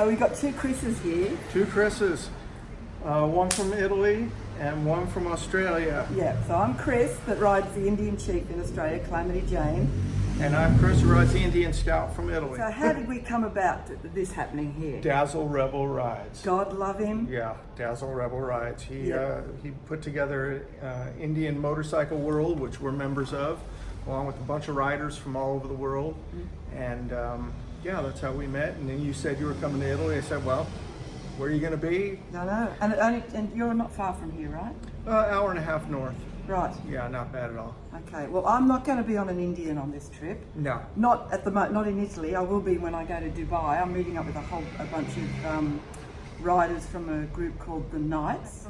So we got two Chris's here. Two Chris's, one from Italy and one from Australia. Yeah, so I'm Chris that rides the Indian Chief in Australia, Calamity Jane. And I'm Chris who rides the Indian Scout from Italy. So how did we come about this happening here? Dazzle Rebel Rides. God love him. Yeah, Dazzle Rebel Rides. He put together Indian Motorcycle World, which we're members of, along with a bunch of riders from all over the world. And yeah, that's how we met. And then you said you were coming to Italy. I said, well, where are you going to be? No. And you're not far from here, right? Hour and a half north. Right. Yeah, not bad at all. Okay. Well, I'm not going to be on an Indian on this trip. No. Not at the not in Italy. I will be when I go to Dubai. I'm meeting up with a bunch of riders from a group called the Knights.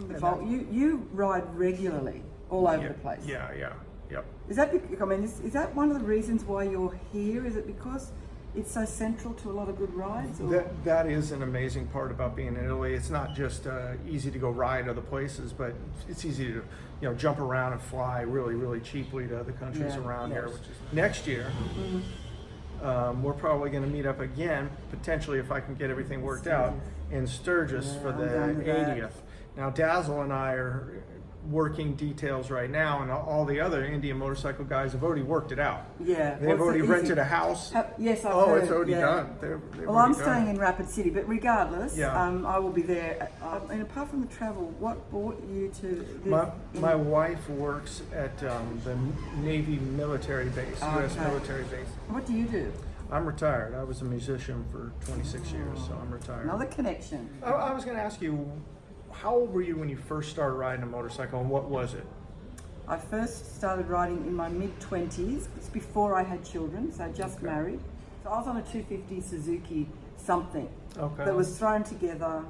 You ride regularly all over the place. Yeah. Yep. Is that? I mean, is that one of the reasons why you're here? Is it because it's so central to a lot of good rides? Or? That is an amazing part about being in Italy. It's not just easy to go ride other places, but it's easy to jump around and fly really cheaply to other countries around here. Which is next year. We're probably going to meet up again, potentially if I can get everything worked out, in Sturgis for the 80th. Now Dazzle and I are working details right now, and all the other Indian motorcycle guys have already worked it out. Yeah, they've already rented a house. Yes, I've heard. It's already done. Well, I'm staying in Rapid City, but regardless, Yeah. I will be there. And apart from the travel, what brought you to? My wife works at the Navy military base, U.S. military base. What do you do? I'm retired. I was a musician for 26 years, so I'm retired. Another connection. I was going to ask you, how old were you when you first started riding a motorcycle, and what was it? I first started riding in my mid-20s. It's before I had children, so just married. So I was on a 250 Suzuki something that was thrown together,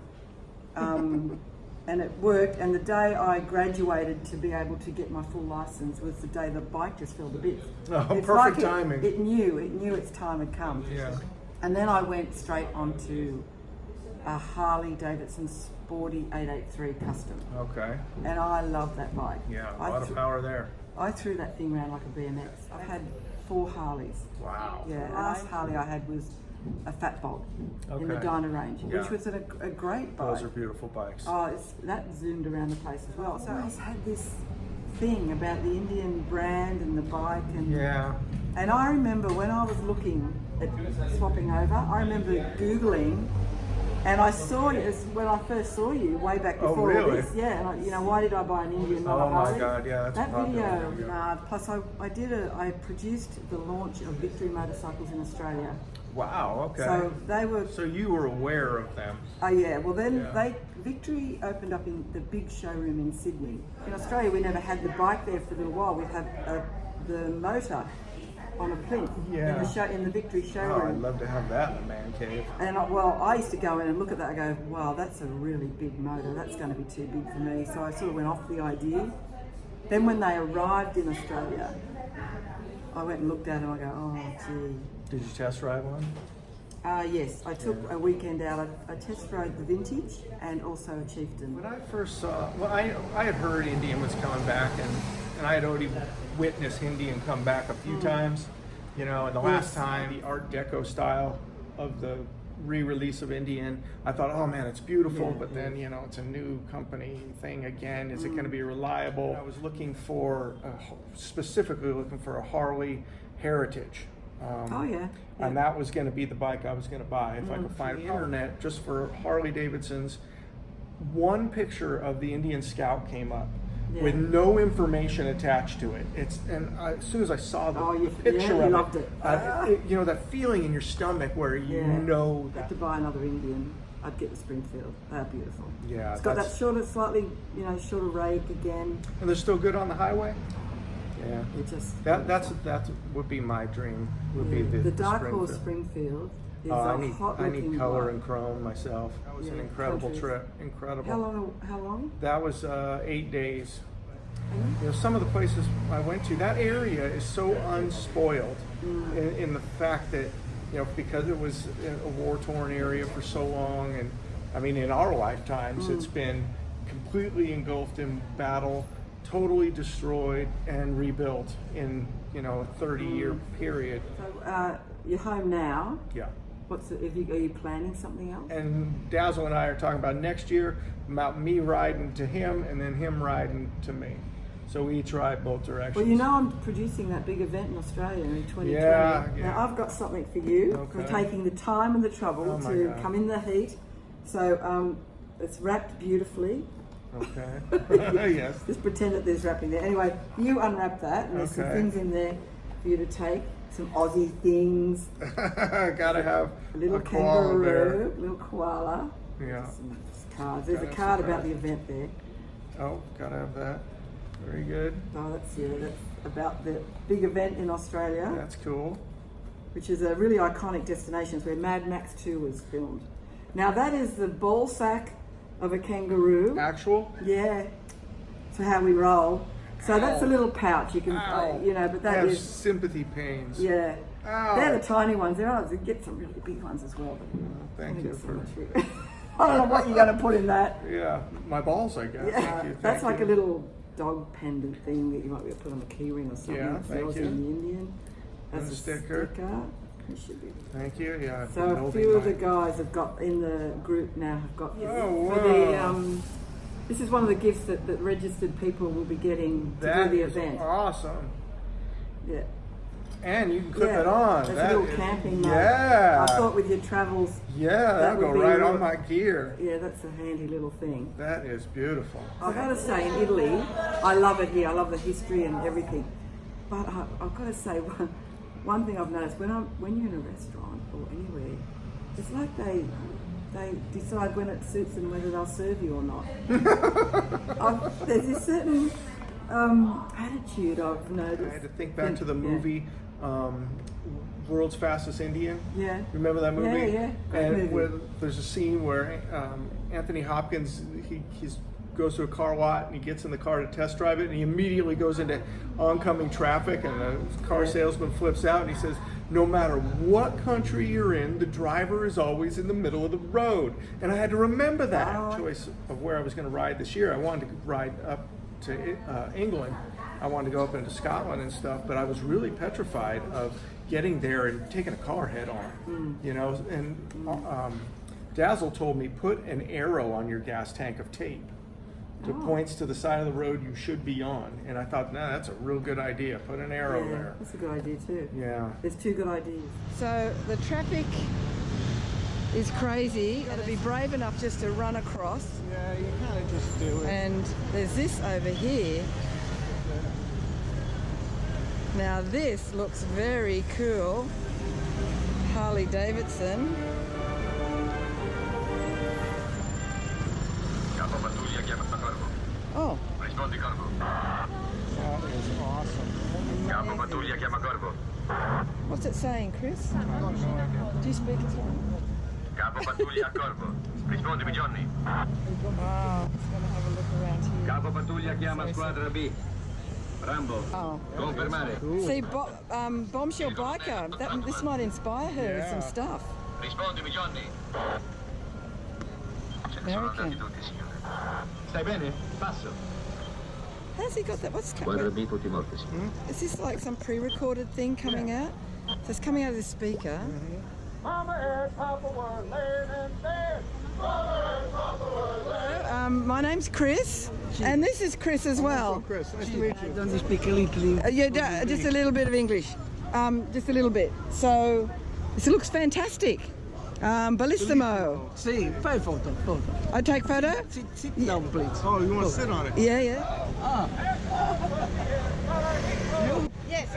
and it worked. And the day I graduated to be able to get my full license was the day the bike just fell to bits. Oh, perfect timing. It knew its time had come. Yeah. And then I went straight onto a Harley Davidson Sporty 883 Custom. Okay. And I love that bike. Yeah, a lot of power there. I threw that thing around like a BMX. I've had 4 Harleys. Wow. Yeah, the last Harley I had was a Fat Bog in the Dyna range, which was a great bike. Those are beautiful bikes. Oh, that zoomed around the place as well. So I always had this thing about the Indian brand and the bike. And I remember when I was looking at swapping over, I remember Googling. And I saw you when I first saw you way back before all this. Yeah, and why did I buy an Indian not a Harley? Oh my God, yeah, that's that popular. video. Plus, I produced the launch of Victory motorcycles in Australia. Wow. Okay. So they were. So you were aware of them. Oh yeah. Well, then Victory opened up in the big showroom in Sydney. In Australia, we never had the bike there for a little while. We'd have the motor on a plinth in the Victory showroom. Oh, I'd love to have that in a man cave. And I used to go in and look at that and go, wow, that's a really big motor. That's going to be too big for me. So I sort of went off the idea. Then when they arrived in Australia, I went and looked at it and I go, oh, gee. Did you test ride one? Yes, I took a weekend out. I test rode the Vintage and also a Chieftain. When I first saw, I had heard Indian was coming back, and I had already witnessed Indian come back a few times, and the last time, the Art Deco style of the re-release of Indian, I thought, oh man, it's beautiful, but then, it's a new company thing again. Is it going to be reliable? I was specifically looking for a Harley Heritage. And that was going to be the bike I was going to buy if I could find the internet just for Harley Davidson's. One picture of the Indian Scout came up with no information attached to it. As soon as I saw the picture of it, loved it. That feeling in your stomach where you know that. To buy another Indian, I'd get the Springfield. They're beautiful. Yeah, it's got that shorter, slightly shorter rake again. And they're still good on the highway. Yeah, it just that would be my dream. Would be the Dark Horse Springfield. Is I need color bike. And chrome myself. That was an incredible trip. Incredible. How long? That was 8 days. Some of the places I went to, that area is so unspoiled in the fact that because it was a war-torn area for so long, and I mean in our lifetimes it's been completely engulfed in battle, totally destroyed and rebuilt in a 30-year period. So you're home now. Yeah. Are you planning something else? And Dazzle and I are talking about next year about me riding to him and then him riding to me. So we each ride both directions. Well, you know I'm producing that big event in Australia in 2020. Yeah. Now I've got something for you for taking the time and the trouble to come in the heat. So it's wrapped beautifully. Okay. Yes. Just pretend that there's wrapping there. Anyway, you unwrap that and there's some things in there for you to take. Some Aussie things. Gotta have a little kangaroo, little koala. Yeah. Some cards. There's a card about the event there. Oh, gotta have that. Very good. Oh, that's about the big event in Australia. That's cool. Which is a really iconic destination. It's where Mad Max 2 was filmed. Now that is the ball sack of a kangaroo. Actual? Yeah. So how we roll. So that's a little pouch you can, but that is sympathy pains. Yeah. Ow. They're the tiny ones. You get some really big ones as well. Thank you for. I don't know what you're going to put in that. Yeah, my balls, I guess. Yeah. Thank you. That's like a little dog pendant thing that you might be able to put on a key ring or something. Yeah, thank you. In the Indian. That's and a sticker. It should be. Thank you. Yeah. So a few of the guys have got in the group now have got this is one of the gifts that registered people will be getting to do the event. Awesome. Yeah. And you can clip it on. That's a little camping mode. Yeah. I thought with your travels. Yeah, that'll go right on my gear. Yeah, that's a handy little thing. That is beautiful. I've got to say, in Italy, I love it here. I love the history and everything. But I've got to say, one thing I've noticed, when you're in a restaurant or anywhere, it's like they decide when it suits them whether they'll serve you or not. There's this certain attitude I've noticed. I had to think back to the movie World's Fastest Indian. Yeah. Remember that movie? Yeah. And there's a scene where Anthony Hopkins, he goes to a car lot and he gets in the car to test drive it and he immediately goes into oncoming traffic and the car salesman flips out and he says, no matter what country you're in, the driver is always in the middle of the road. And I had to remember that choice of where I was going to ride this year. I wanted to ride up to England. I wanted to go up into Scotland and stuff, but I was really petrified of getting there and taking a car head on, and Dazzle told me, put an arrow on your gas tank of tape that points to the side of the road you should be on. And I thought, that's a real good idea. Put an arrow there. That's a good idea too. Yeah. There's two good ideas. So the traffic is crazy. You've got to be brave enough just to run across. Yeah, you kind of just do it. And there's this over here. Now this looks very cool. Harley Davidson. Oh. That is awesome. What's it saying, Chris? Do you speak as well? Capo pattuglia Corvo. Rispondimi, Johnny. Wow, just gonna have a look around here. Capo pattuglia chiama squadra B. Rambo. Oh. Confermare. See, Bombshell Biker. This might inspire her with some stuff. Rispondimi, Johnny. American. Stai bene? Passo. Has he got that? What's Squadra B tutti morti. Is this like some pre-recorded thing coming out? So it's coming out of the speaker. Mama and Papa were laying in bed. My name's Chris, and this is Chris as well. Chris, nice to meet you. Don't speak a little? Just a little bit of English. Just a little bit. So, this looks fantastic. Bellissimo. Sì, fai foto. I take photo? Sit down, please. Oh, you want to sit on it? Yeah. Ah. Yes,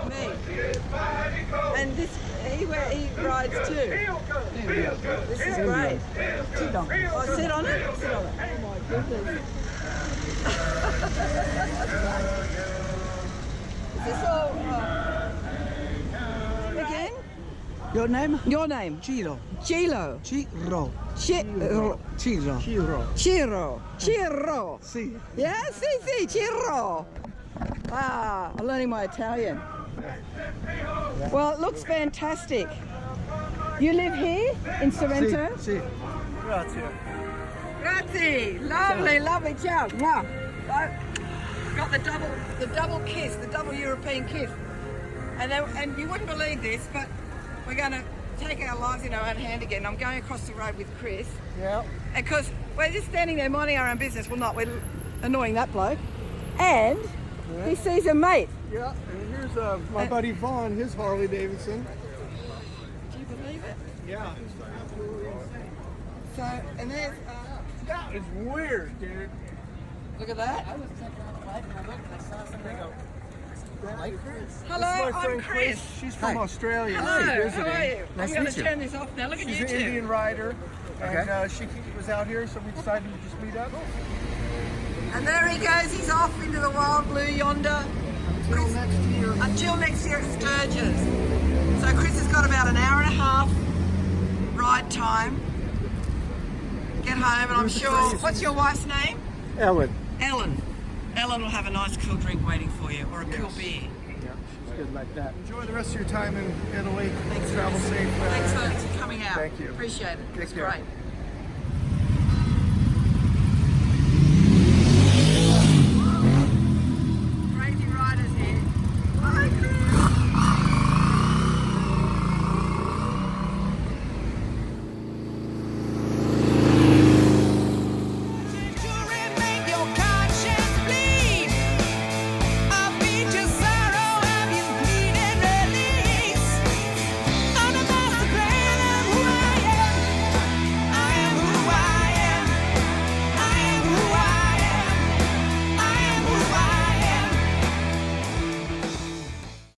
me. And this, he rides too. This is great. Sit down. Oh, sit on it? Sit on it. Oh my goodness. Is this all... again? Your name? Your name? Ciro. Ciro. Ciro. Ciro. Ciro. Ciro. Sì. Yeah, sì, Ciro. I'm learning my Italian. Well, it looks fantastic. You live here in Sorrento? Sì. Grazie. Lovely. Ciao. Wow. Got the double kiss, the double European kiss. And you wouldn't believe this, but we're going to take our lives in our own hand again. I'm going across the road with Chris. Yeah. Because we're just standing there minding our own business. Well, not. We're annoying that bloke. And he sees a mate. Yeah, and here's my buddy Vaughn, his Harley Davidson. Do you believe it? Yeah. So, and there's... that is weird, dude. look at that. I was checking on the bike and I looked and I saw something. I go, Hello, This is my I'm friend Chris. She's from Australia. Hello, She's how are visiting. you? Nice I'm to going meet to you. turn this off now. Look at She's you an two. Indian rider, and she was out here, so we decided to just meet up. And there he goes. He's off into the wild blue yonder. Until next year. Until next year at Sturgis. So Chris has got about an hour and a half ride time. Get home, and I'm sure... What's your wife's name? Ellen. Ellen. Ellen will have a nice cool drink waiting for you, or a cool beer. Yeah, she's good like that. Enjoy the rest of your time in Italy. Thanks, Travel Chris. safe. Thanks for coming out. Thank you. Appreciate it. It was Take care. great.